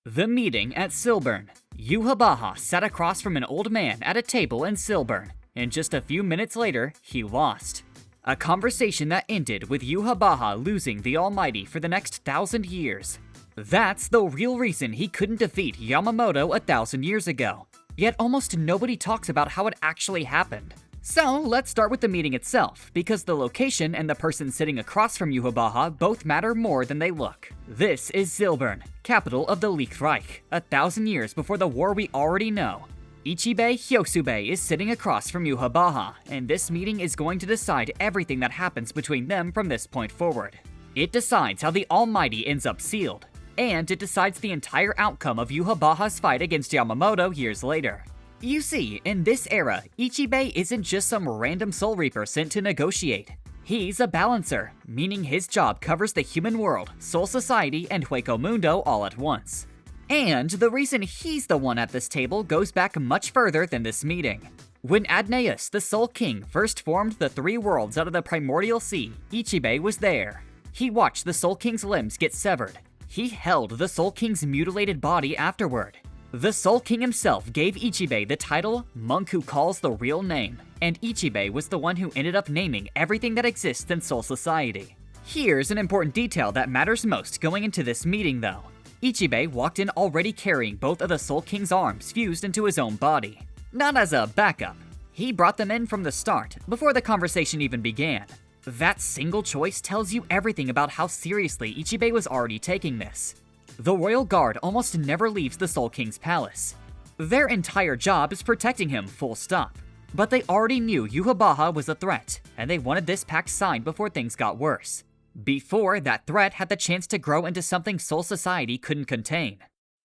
The meeting at Silbern. Yhwach sat across from an old man at a table in Silbern, and just a few minutes later, he lost. A conversation that ended with Yhwach losing the Almighty for the next 1,000 years. That's the real reason he couldn't defeat Yamamoto 1,000 years ago. Yet almost nobody talks about how it actually happened. So let's start with the meeting itself, because the location and the person sitting across from Yhwach both matter more than they look. This is Silbern, capital of the Lichtreich, 1,000 years before the war we already know. Ichibei Hyōsube is sitting across from Yhwach, and this meeting is going to decide everything that happens between them from this point forward. It decides how the Almighty ends up sealed, and it decides the entire outcome of Yhwach's fight against Yamamoto years later. You see, in this era, Ichibei isn't just some random Soul Reaper sent to negotiate. He's a balancer, meaning his job covers the human world, Soul Society, and Hueco Mundo all at once. And the reason he's the one at this table goes back much further than this meeting. When Adneus, the Soul King, first formed the three worlds out of the primordial sea, Ichibei was there. He watched the Soul King's limbs get severed. He held the Soul King's mutilated body afterward. The Soul King himself gave Ichibei the title Monk Who Calls the Real Name, and Ichibei was the one who ended up naming everything that exists in Soul Society. Here's an important detail that matters most going into this meeting though. Ichibei walked in already carrying both of the Soul King's arms fused into his own body. Not as a backup. He brought them in from the start, before the conversation even began. That single choice tells you everything about how seriously Ichibei was already taking this. The Royal Guard almost never leaves the Soul King's palace. Their entire job is protecting him, full stop. But they already knew Yhwach was a threat, and they wanted this pact signed before things got worse. Before that threat had the chance to grow into something Soul Society couldn't contain.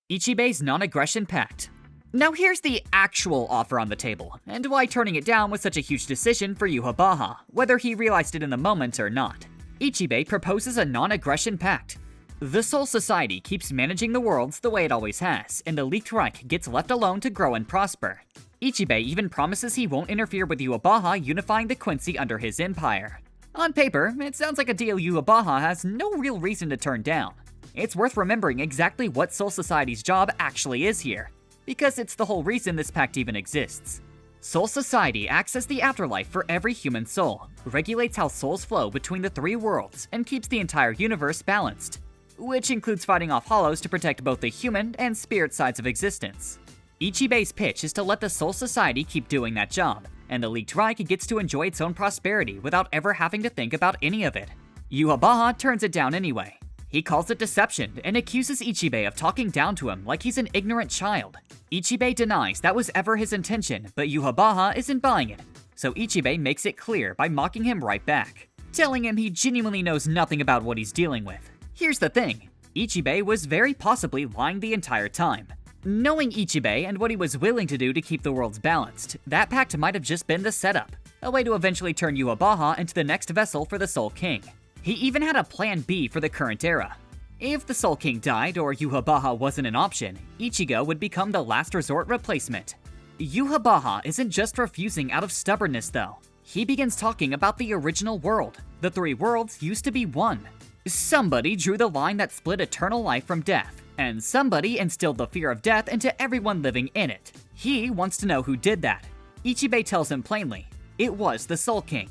Ichibei's non-aggression pact. Now here's the actual offer on the table, and why turning it down was such a huge decision for Yhwach, whether he realized it in the moment or not. Ichibei proposes a non-aggression pact. The Soul Society keeps managing the worlds the way it always has, and the Lichtreich gets left alone to grow and prosper. Ichibei even promises he won't interfere with Yhwach unifying the Quincy under his empire. On paper, it sounds like a deal Yhwach has no real reason to turn down. It's worth remembering exactly what Soul Society's job actually is here, because it's the whole reason this pact even exists. Soul Society acts as the afterlife for every human soul, regulates how souls flow between the three worlds, and keeps the entire universe balanced, which includes fighting off hollows to protect both the human and spirit sides of existence. Ichibei's pitch is to let the Soul Society keep doing that job, and the Lichtreich gets to enjoy its own prosperity without ever having to think about any of it. Yhwach turns it down anyway. He calls it deception and accuses Ichibei of talking down to him like he's an ignorant child. Ichibei denies that was ever his intention, but Yhwach isn't buying it, so Ichibei makes it clear by mocking him right back, telling him he genuinely knows nothing about what he's dealing with. Here's the thing, Ichibei was very possibly lying the entire time. Knowing Ichibei and what he was willing to do to keep the worlds balanced, that pact might have just been the setup, a way to eventually turn Yhwach into the next vessel for the Soul King. He even had a plan B for the current era. If the Soul King died or Yhwach wasn't an option, Ichigo would become the last resort replacement. Yhwach isn't just refusing out of stubbornness though. He begins talking about the original world. The three worlds used to be one. Somebody drew the line that split eternal life from death, and somebody instilled the fear of death into everyone living in it. He wants to know who did that. Ichibei tells him plainly, it was the Soul King.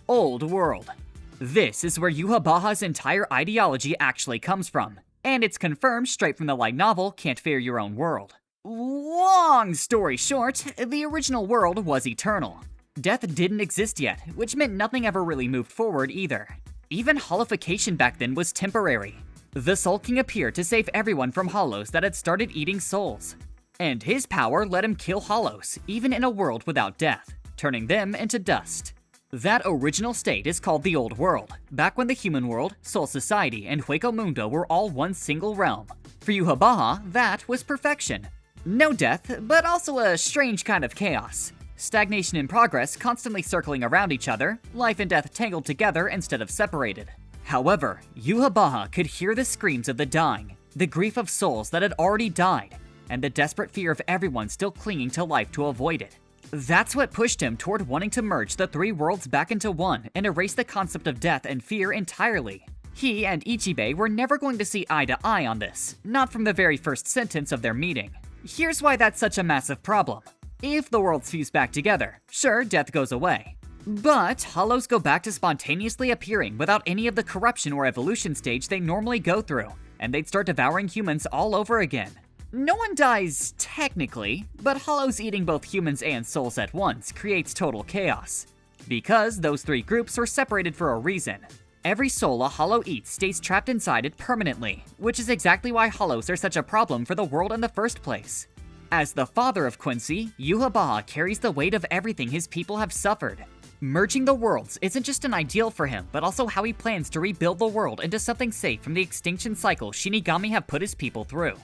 Old world. This is where Yhwach's entire ideology actually comes from, and it's confirmed straight from the light novel Can't Fear Your Own World. Long story short, the original world was eternal. Death didn't exist yet, which meant nothing ever really moved forward either. Even hollowification back then was temporary. The Soul King appeared to save everyone from hollows that had started eating souls. And his power let him kill hollows, even in a world without death, turning them into dust. That original state is called the Old World, back when the human world, Soul Society, and Hueco Mundo were all one single realm. For Yhwach, that was perfection. No death, but also a strange kind of chaos. Stagnation and progress constantly circling around each other, life and death tangled together instead of separated. However, Yhwach could hear the screams of the dying, the grief of souls that had already died, and the desperate fear of everyone still clinging to life to avoid it. That's what pushed him toward wanting to merge the three worlds back into one and erase the concept of death and fear entirely. He and Ichibei were never going to see eye to eye on this, not from the very first sentence of their meeting. Here's why that's such a massive problem. If the worlds fuse back together, sure, death goes away. But hollows go back to spontaneously appearing without any of the corruption or evolution stage they normally go through, and they'd start devouring humans all over again. No one dies technically, but hollows eating both humans and souls at once creates total chaos. Because those three groups were separated for a reason. Every soul a hollow eats stays trapped inside it permanently, which is exactly why hollows are such a problem for the world in the first place. As the father of Quincy, Yhwach carries the weight of everything his people have suffered. Merging the worlds isn't just an ideal for him, but also how he plans to rebuild the world into something safe from the extinction cycle Shinigami have put his people through.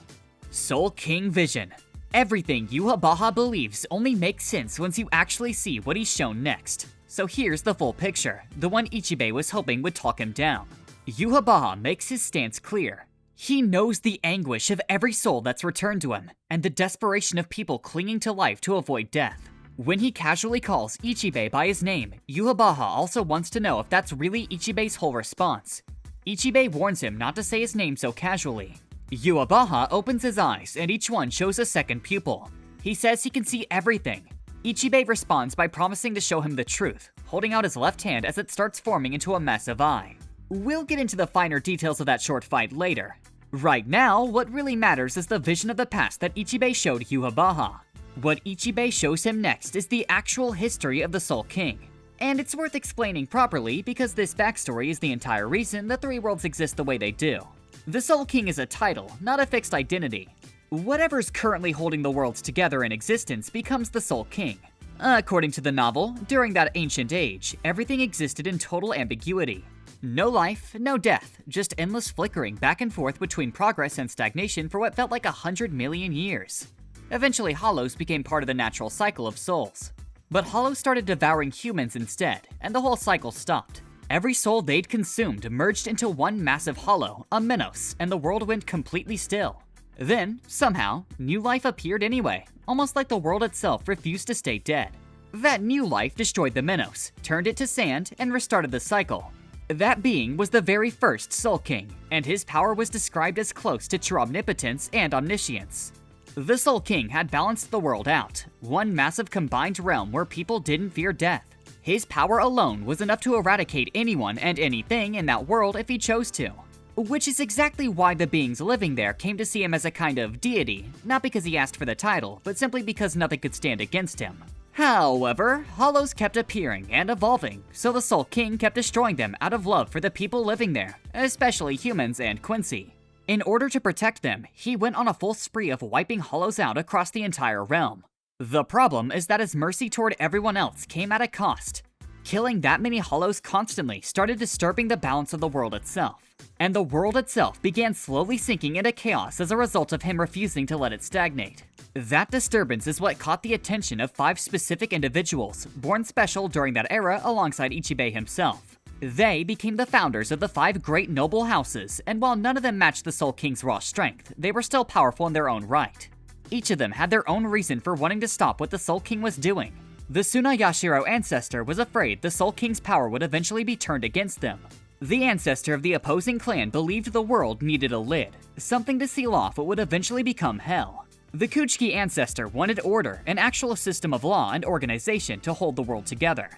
Soul King Vision. Everything Yhwach believes only makes sense once you actually see what he's shown next. So here's the full picture, the one Ichibei was hoping would talk him down. Yhwach makes his stance clear. He knows the anguish of every soul that's returned to him, and the desperation of people clinging to life to avoid death. When he casually calls Ichibei by his name, Yhwach also wants to know if that's really Ichibei's whole response. Ichibei warns him not to say his name so casually. Yhwach opens his eyes and each one shows a second pupil. He says he can see everything. Ichibei responds by promising to show him the truth, holding out his left hand as it starts forming into a massive eye. We'll get into the finer details of that short fight later. Right now, what really matters is the vision of the past that Ichibei showed Yhwach. What Ichibei shows him next is the actual history of the Soul King. And it's worth explaining properly because this backstory is the entire reason the three worlds exist the way they do. The Soul King is a title, not a fixed identity. Whatever's currently holding the worlds together in existence becomes the Soul King. According to the novel, during that ancient age, everything existed in total ambiguity. No life, no death, just endless flickering back and forth between progress and stagnation for what felt like 100 million years. Eventually, hollows became part of the natural cycle of souls. But hollows started devouring humans instead, and the whole cycle stopped. Every soul they'd consumed merged into one massive hollow, a Minos, and the world went completely still. Then, somehow, new life appeared anyway, almost like the world itself refused to stay dead. That new life destroyed the Minos, turned it to sand, and restarted the cycle. That being was the very first Soul King, and his power was described as close to true omnipotence and omniscience. The Soul King had balanced the world out, one massive combined realm where people didn't fear death. His power alone was enough to eradicate anyone and anything in that world if he chose to. Which is exactly why the beings living there came to see him as a kind of deity, not because he asked for the title, but simply because nothing could stand against him. However, hollows kept appearing and evolving, so the Soul King kept destroying them out of love for the people living there, especially humans and Quincy. In order to protect them, he went on a full spree of wiping hollows out across the entire realm. The problem is that his mercy toward everyone else came at a cost. Killing that many hollows constantly started disturbing the balance of the world itself. And the world itself began slowly sinking into chaos as a result of him refusing to let it stagnate. That disturbance is what caught the attention of 5 specific individuals, born special during that era alongside Ichibei himself. They became the founders of the 5 great noble houses, and while none of them matched the Soul King's raw strength, they were still powerful in their own right. Each of them had their own reason for wanting to stop what the Soul King was doing. The Tsunayashiro ancestor was afraid the Soul King's power would eventually be turned against them. The ancestor of the opposing clan believed the world needed a lid, something to seal off what would eventually become hell. The Kuchiki ancestor wanted order, an actual system of law and organization to hold the world together.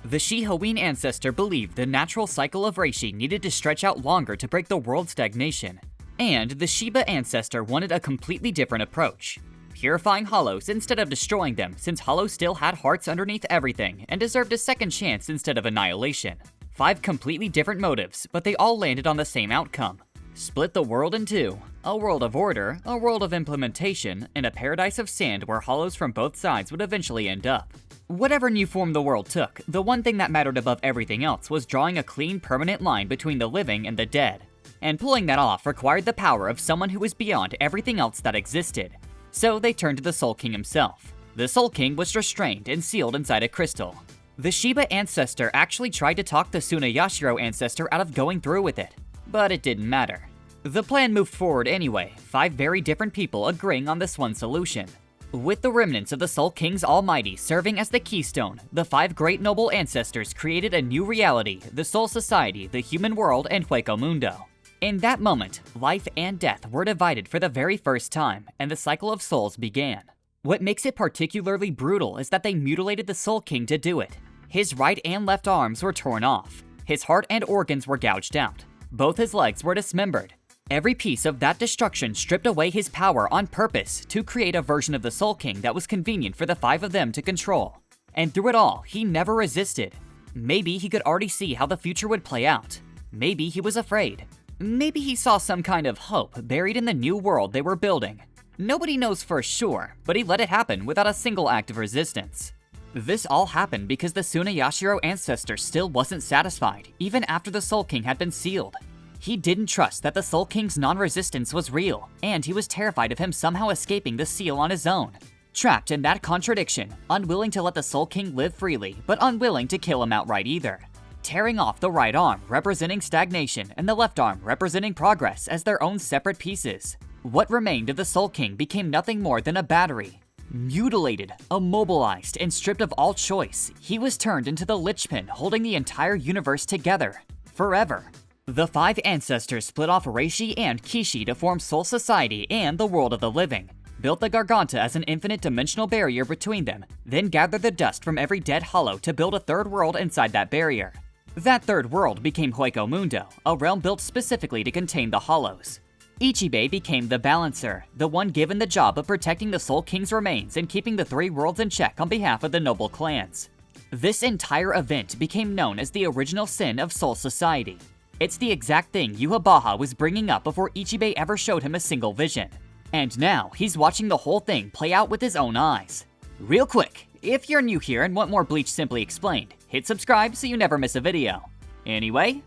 The Shihoin ancestor believed the natural cycle of Reishi needed to stretch out longer to break the world's stagnation. And the Shiba ancestor wanted a completely different approach, purifying hollows instead of destroying them, since hollows still had hearts underneath everything and deserved a second chance instead of annihilation. 5 completely different motives, but they all landed on the same outcome. Split the world in 2, a world of order, a world of implementation, and a paradise of sand where hollows from both sides would eventually end up. Whatever new form the world took, the one thing that mattered above everything else was drawing a clean, permanent line between the living and the dead. And pulling that off required the power of someone who was beyond everything else that existed. So they turned to the Soul King himself. The Soul King was restrained and sealed inside a crystal. The Shiba ancestor actually tried to talk the Tsunayashiro ancestor out of going through with it, but it didn't matter. The plan moved forward anyway, 5 very different people agreeing on this one solution. With the remnants of the Soul King's Almighty serving as the keystone, the 5 great noble ancestors created a new reality, the Soul Society, the human world, and Hueco Mundo. In that moment, life and death were divided for the very first time, and the cycle of souls began. What makes it particularly brutal is that they mutilated the Soul King to do it. His right and left arms were torn off. His heart and organs were gouged out. Both his legs were dismembered. Every piece of that destruction stripped away his power on purpose to create a version of the Soul King that was convenient for the 5 of them to control. And through it all, he never resisted. Maybe he could already see how the future would play out. Maybe he was afraid. Maybe he saw some kind of hope buried in the new world they were building. Nobody knows for sure, but he let it happen without a single act of resistance. This all happened because the Tsuneyashiro ancestor still wasn't satisfied, even after the Soul King had been sealed. He didn't trust that the Soul King's non-resistance was real, and he was terrified of him somehow escaping the seal on his own. Trapped in that contradiction, unwilling to let the Soul King live freely, but unwilling to kill him outright either. Tearing off the right arm representing stagnation and the left arm representing progress as their own separate pieces. What remained of the Soul King became nothing more than a battery. Mutilated, immobilized, and stripped of all choice, he was turned into the linchpin holding the entire universe together. Forever. The 5 ancestors split off Reishi and Kishi to form Soul Society and the world of the living, built the Garganta as an infinite dimensional barrier between them, then gathered the dust from every dead hollow to build a 3rd world inside that barrier. That 3rd world became Hueco Mundo, a realm built specifically to contain the hollows. Ichibei became the balancer, the one given the job of protecting the Soul King's remains and keeping the 3 worlds in check on behalf of the noble clans. This entire event became known as the original sin of Soul Society. It's the exact thing Yhwach was bringing up before Ichibei ever showed him a single vision. And now, he's watching the whole thing play out with his own eyes. Real quick, if you're new here and want more Bleach Simply Explained, hit subscribe so you never miss a video. Anyway,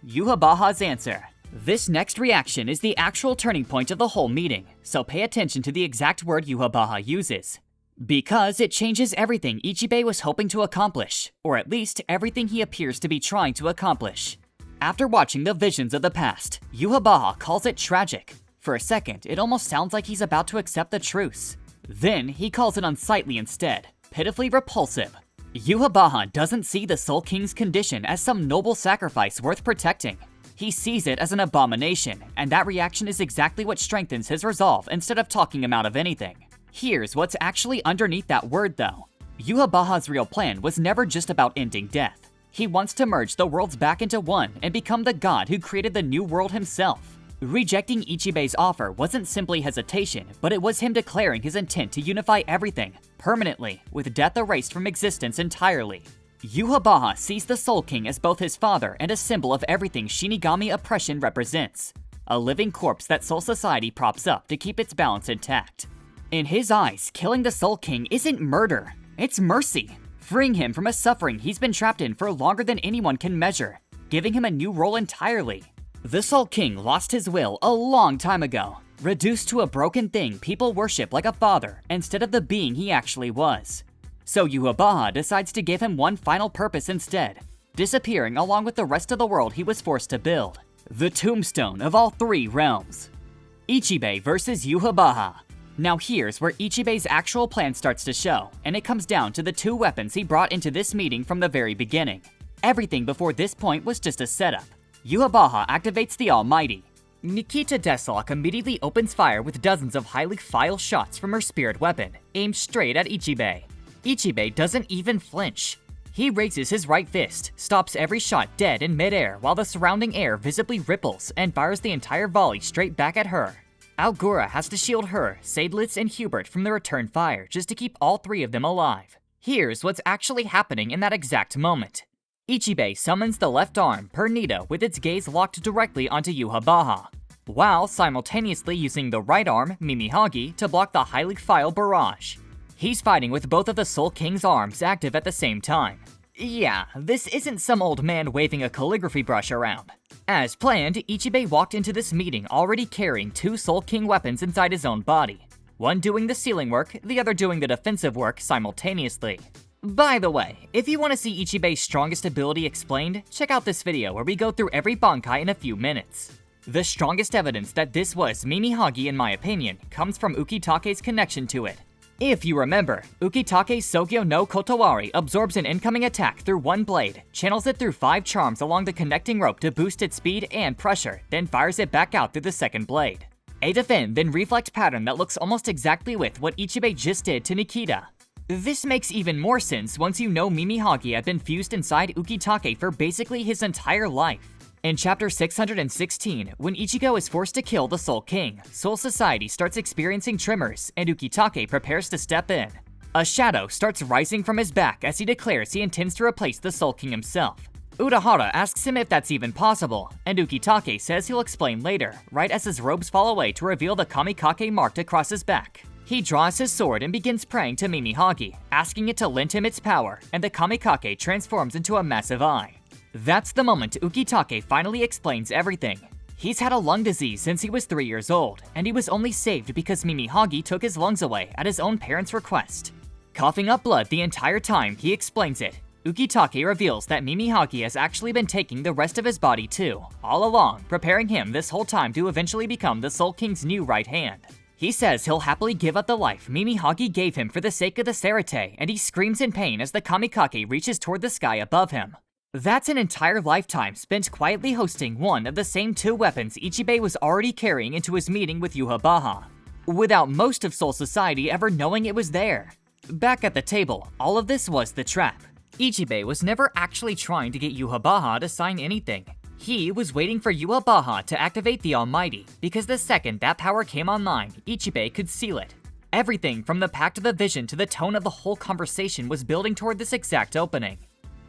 Yhwach's answer. This next reaction is the actual turning point of the whole meeting, so pay attention to the exact word Yhwach uses. Because it changes everything Ichibei was hoping to accomplish, or at least everything he appears to be trying to accomplish. After watching the visions of the past, Yhwach calls it tragic. For a second, it almost sounds like he's about to accept the truce. Then, he calls it unsightly instead, pitifully repulsive. Yhwach doesn't see the Soul King's condition as some noble sacrifice worth protecting. He sees it as an abomination, and that reaction is exactly what strengthens his resolve instead of talking him out of anything. Here's what's actually underneath that word though. Yhwach's real plan was never just about ending death. He wants to merge the worlds back into one and become the god who created the new world himself. Rejecting Ichibei's offer wasn't simply hesitation, but it was him declaring his intent to unify everything, permanently, with death erased from existence entirely. Yhwach sees the Soul King as both his father and a symbol of everything Shinigami oppression represents. A living corpse that Soul Society props up to keep its balance intact. In his eyes, killing the Soul King isn't murder, it's mercy. Freeing him from a suffering he's been trapped in for longer than anyone can measure, giving him a new role entirely. The Soul King lost his will a long time ago, reduced to a broken thing people worship like a father instead of the being he actually was. So Yhwach decides to give him one final purpose instead, disappearing along with the rest of the world he was forced to build. The tombstone of all 3 realms. Ichibei versus Yhwach. Now here's where Ichibei's actual plan starts to show, and it comes down to the 2 weapons he brought into this meeting from the very beginning. Everything before this point was just a setup. Yhwach activates the Almighty. Nikita Deslok immediately opens fire with dozens of highly file shots from her spirit weapon, aimed straight at Ichibei. Ichibei doesn't even flinch. He raises his right fist, stops every shot dead in midair while the surrounding air visibly ripples and fires the entire volley straight back at her. Aogura has to shield her, Seidlitz, and Hubert from the return fire just to keep all 3 of them alive. Here's what's actually happening in that exact moment. Ichibei summons the left arm per Nita with its gaze locked directly onto Yhwach, while simultaneously using the right arm, Mimihagi, to block the highly file barrage. He's fighting with both of the Soul King's arms active at the same time. Yeah, this isn't some old man waving a calligraphy brush around. As planned, Ichibei walked into this meeting already carrying 2 Soul King weapons inside his own body. One doing the sealing work, the other doing the defensive work simultaneously. By the way, if you want to see Ichibei's strongest ability explained, check out this video where we go through every Bankai in a few minutes. The strongest evidence that this was Mimihagi in my opinion comes from Ukitake's connection to it. If you remember, Ukitake's Sogyo no Kotowari absorbs an incoming attack through one blade, channels it through 5 charms along the connecting rope to boost its speed and pressure, then fires it back out through the second blade. A defend then reflect pattern that looks almost exactly with what Ichibei just did to Nikita. This makes even more sense once you know Mimihagi had been fused inside Ukitake for basically his entire life. In chapter 616, when Ichigo is forced to kill the Soul King, Soul Society starts experiencing tremors, and Ukitake prepares to step in. A shadow starts rising from his back as he declares he intends to replace the Soul King himself. Urahara asks him if that's even possible, and Ukitake says he'll explain later, right as his robes fall away to reveal the Kamikake marked across his back. He draws his sword and begins praying to Mimihagi, asking it to lend him its power, and the Kamikake transforms into a massive eye. That's the moment Ukitake finally explains everything. He's had a lung disease since he was 3 years old, and he was only saved because Mimihagi took his lungs away at his own parents' request. Coughing up blood the entire time he explains it, Ukitake reveals that Mimihagi has actually been taking the rest of his body too, all along, preparing him this whole time to eventually become the Soul King's new right hand. He says he'll happily give up the life Mimihagi gave him for the sake of the Sarate, and he screams in pain as the Kamikake reaches toward the sky above him. That's an entire lifetime spent quietly hosting one of the same 2 weapons Ichibei was already carrying into his meeting with Yhwach, without most of Soul Society ever knowing it was there. Back at the table, all of this was the trap. Ichibei was never actually trying to get Yhwach to sign anything. He was waiting for Yhwach to activate the Almighty, because the second that power came online, Ichibei could seal it. Everything from the Pact of the Vision to the tone of the whole conversation was building toward this exact opening.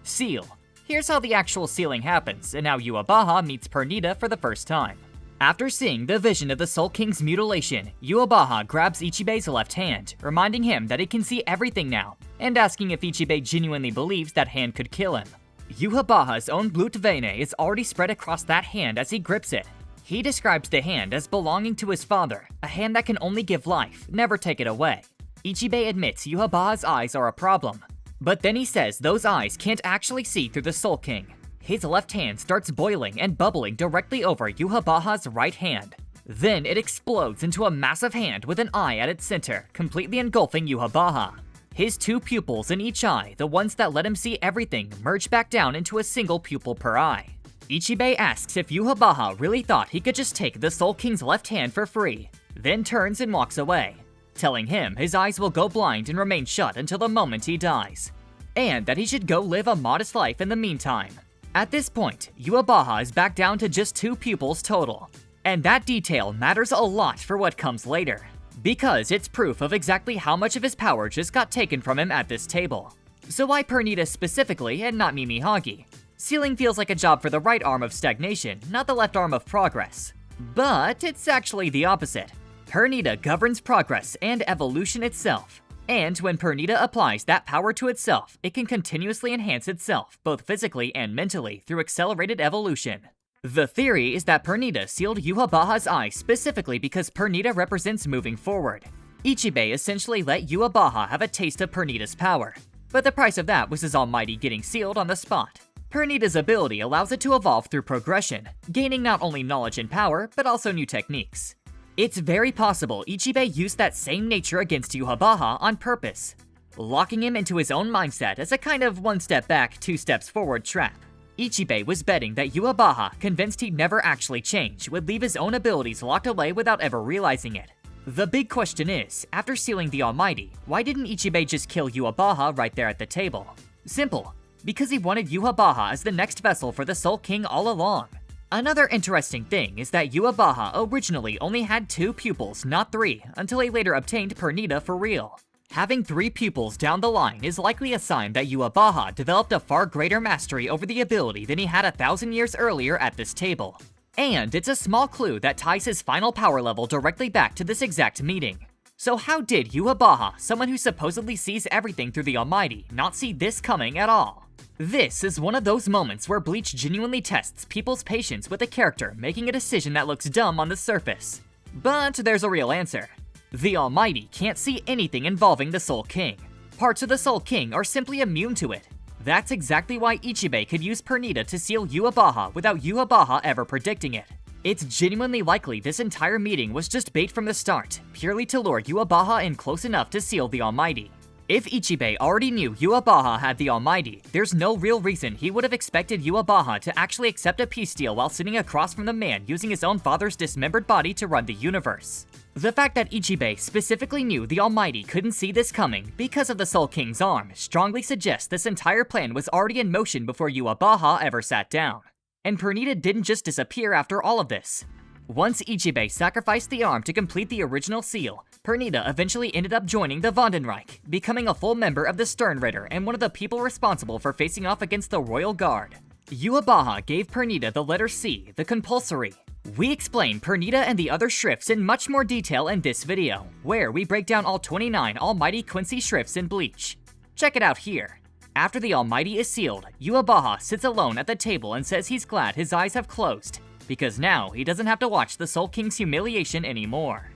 Seal. Here's how the actual sealing happens, and how Yhwach meets Pernita for the first time. After seeing the vision of the Soul King's mutilation, Yhwach grabs Ichibei's left hand, reminding him that he can see everything now, and asking if Ichibei genuinely believes that hand could kill him. Yhwach's own Blutvene is already spread across that hand as he grips it. He describes the hand as belonging to his father, a hand that can only give life, never take it away. Ichibei admits Yhwach's eyes are a problem, but then he says those eyes can't actually see through the Soul King. His left hand starts boiling and bubbling directly over Yhwach's right hand. Then it explodes into a massive hand with an eye at its center, completely engulfing Yhwach. His 2 pupils in each eye, the ones that let him see everything, merge back down into a single pupil per eye. Ichibei asks if Yhwach really thought he could just take the Soul King's left hand for free, then turns and walks away, telling him his eyes will go blind and remain shut until the moment he dies, and that he should go live a modest life in the meantime. At this point, Yhwach is back down to just 2 pupils total, and that detail matters a lot for what comes later, because it's proof of exactly how much of his power just got taken from him at this table. So why Pernita specifically and not Mimihagi? Sealing feels like a job for the right arm of stagnation, not the left arm of progress. But it's actually the opposite. Pernita governs progress and evolution itself. And when Pernita applies that power to itself, it can continuously enhance itself, both physically and mentally, through accelerated evolution. The theory is that Pernita sealed Yhwach's eyes specifically because Pernita represents moving forward. Ichibei essentially let Yhwach have a taste of Pernita's power, but the price of that was his almighty getting sealed on the spot. Pernita's ability allows it to evolve through progression, gaining not only knowledge and power, but also new techniques. It's very possible Ichibei used that same nature against Yhwach on purpose, locking him into his own mindset as a kind of 1 step back, 2 steps forward trap. Ichibei was betting that Yhwach, convinced he'd never actually change, would leave his own abilities locked away without ever realizing it. The big question is, after sealing the Almighty, why didn't Ichibei just kill Yhwach right there at the table? Simple. Because he wanted Yhwach as the next vessel for the Soul King all along. Another interesting thing is that Yhwach originally only had 2 pupils, not 3, until he later obtained Pernita for real. Having 3 pupils down the line is likely a sign that Yhwach developed a far greater mastery over the ability than he had 1,000 years earlier at this table. And it's a small clue that ties his final power level directly back to this exact meeting. So how did Yhwach, someone who supposedly sees everything through the Almighty, not see this coming at all? This is one of those moments where Bleach genuinely tests people's patience with a character making a decision that looks dumb on the surface. But there's a real answer. The Almighty can't see anything involving the Soul King. Parts of the Soul King are simply immune to it. That's exactly why Ichibei could use Pernita to seal Yhwach without Yhwach ever predicting it. It's genuinely likely this entire meeting was just bait from the start, purely to lure Yhwach in close enough to seal the Almighty. If Ichibei already knew Yhwach had the Almighty, there's no real reason he would have expected Yhwach to actually accept a peace deal while sitting across from the man using his own father's dismembered body to run the universe. The fact that Ichibei specifically knew the Almighty couldn't see this coming because of the Soul King's arm strongly suggests this entire plan was already in motion before Yhwach ever sat down. And Pernita didn't just disappear after all of this. Once Ichibei sacrificed the arm to complete the original seal, Pernita eventually ended up joining the Lichtreich, becoming a full member of the Sternritter and one of the people responsible for facing off against the Royal Guard. Yhwach gave Pernita the letter C, the compulsory. We explain Pernita and the other shrifts in much more detail in this video, where we break down all 29 Almighty Quincy shrifts in Bleach. Check it out here. After the Almighty is sealed, Yhwach sits alone at the table and says he's glad his eyes have closed, because now he doesn't have to watch the Soul King's humiliation anymore.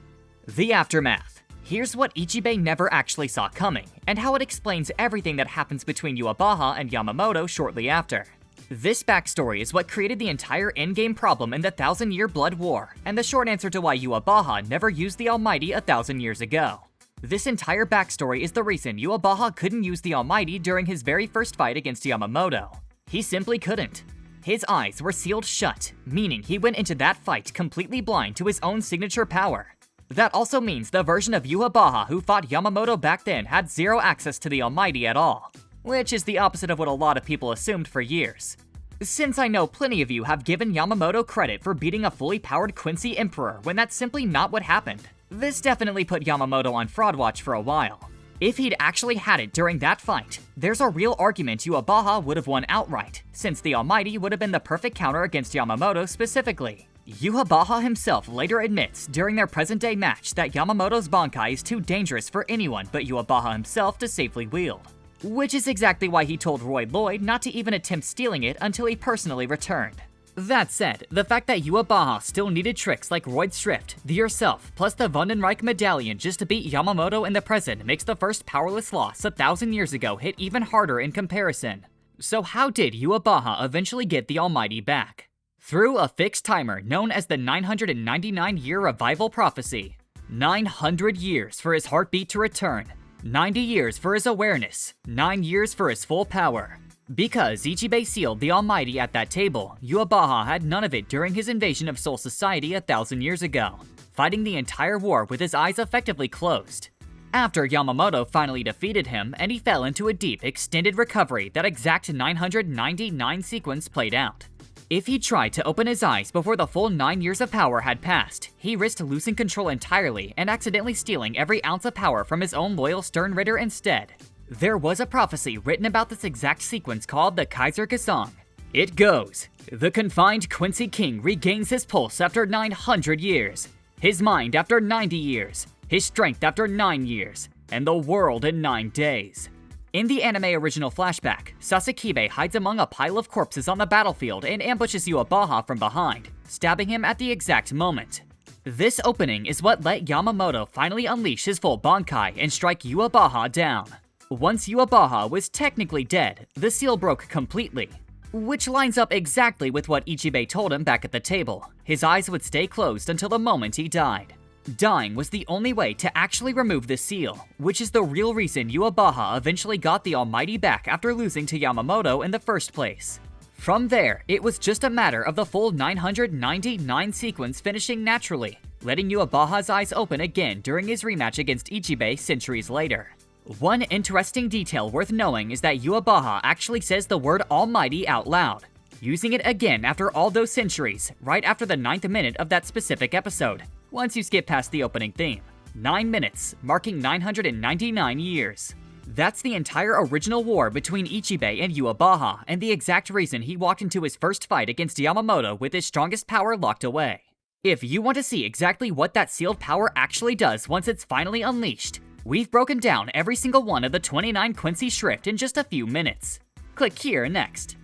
The aftermath. Here's what Ichibei never actually saw coming, and how it explains everything that happens between Yhwach and Yamamoto shortly after. This backstory is what created the entire endgame problem in the 1,000-Year Blood War, and the short answer to why Yhwach never used the Almighty 1,000 years ago. This entire backstory is the reason Yhwach couldn't use the Almighty during his very first fight against Yamamoto. He simply couldn't. His eyes were sealed shut, meaning he went into that fight completely blind to his own signature power. That also means the version of Yhwach who fought Yamamoto back then had zero access to the Almighty at all, which is the opposite of what a lot of people assumed for years. Since I know plenty of you have given Yamamoto credit for beating a fully powered Quincy Emperor when that's simply not what happened, this definitely put Yamamoto on fraud watch for a while. If he'd actually had it during that fight, there's a real argument Yhwach would have won outright, since the Almighty would have been the perfect counter against Yamamoto specifically. Yhwach himself later admits during their present-day match that Yamamoto's Bankai is too dangerous for anyone but Yhwach himself to safely wield. Which is exactly why he told Roy Lloyd not to even attempt stealing it until he personally returned. That said, the fact that Yhwach still needed tricks like Royd's Shrift, the Yourself, plus the Lichtreich medallion just to beat Yamamoto in the present makes the first powerless loss 1,000 years ago hit even harder in comparison. So how did Yhwach eventually get the Almighty back? Through a fixed timer known as the 999-year revival prophecy. 900 years for his heartbeat to return. 90 years for his awareness, 9 years for his full power. Because Ichibei sealed the Almighty at that table, Yhwach had none of it during his invasion of Soul Society 1,000 years ago, fighting the entire war with his eyes effectively closed. After Yamamoto finally defeated him and he fell into a deep, extended recovery, that exact 999 sequence played out. If he tried to open his eyes before the full 9 years of power had passed, he risked losing control entirely and accidentally stealing every ounce of power from his own loyal Sternritter instead. There was a prophecy written about this exact sequence called the Kaiser Gesang. It goes, the confined Quincy King regains his pulse after 900 years, his mind after 90 years, his strength after 9 years, and the world in 9 days. In the anime original flashback, Sasuke hides among a pile of corpses on the battlefield and ambushes Yhwach from behind, stabbing him at the exact moment. This opening is what let Yamamoto finally unleash his full Bankai and strike Yhwach down. Once Yhwach was technically dead, the seal broke completely, which lines up exactly with what Ichibei told him back at the table. His eyes would stay closed until the moment he died. Dying was the only way to actually remove the seal, which is the real reason Yhwach eventually got the Almighty back after losing to Yamamoto in the first place. From there, it was just a matter of the full 999 sequence finishing naturally, letting Yhwach's eyes open again during his rematch against Ichibei centuries later. One interesting detail worth knowing is that Yhwach actually says the word Almighty out loud, using it again after all those centuries, right after the 9th minute of that specific episode, once you skip past the opening theme. 9 minutes, marking 999 years. That's the entire original war between Ichibei and Yhwach, and the exact reason he walked into his first fight against Yamamoto with his strongest power locked away. If you want to see exactly what that sealed power actually does once it's finally unleashed, we've broken down every single one of the 29 Quincy Shrift in just a few minutes. Click here next.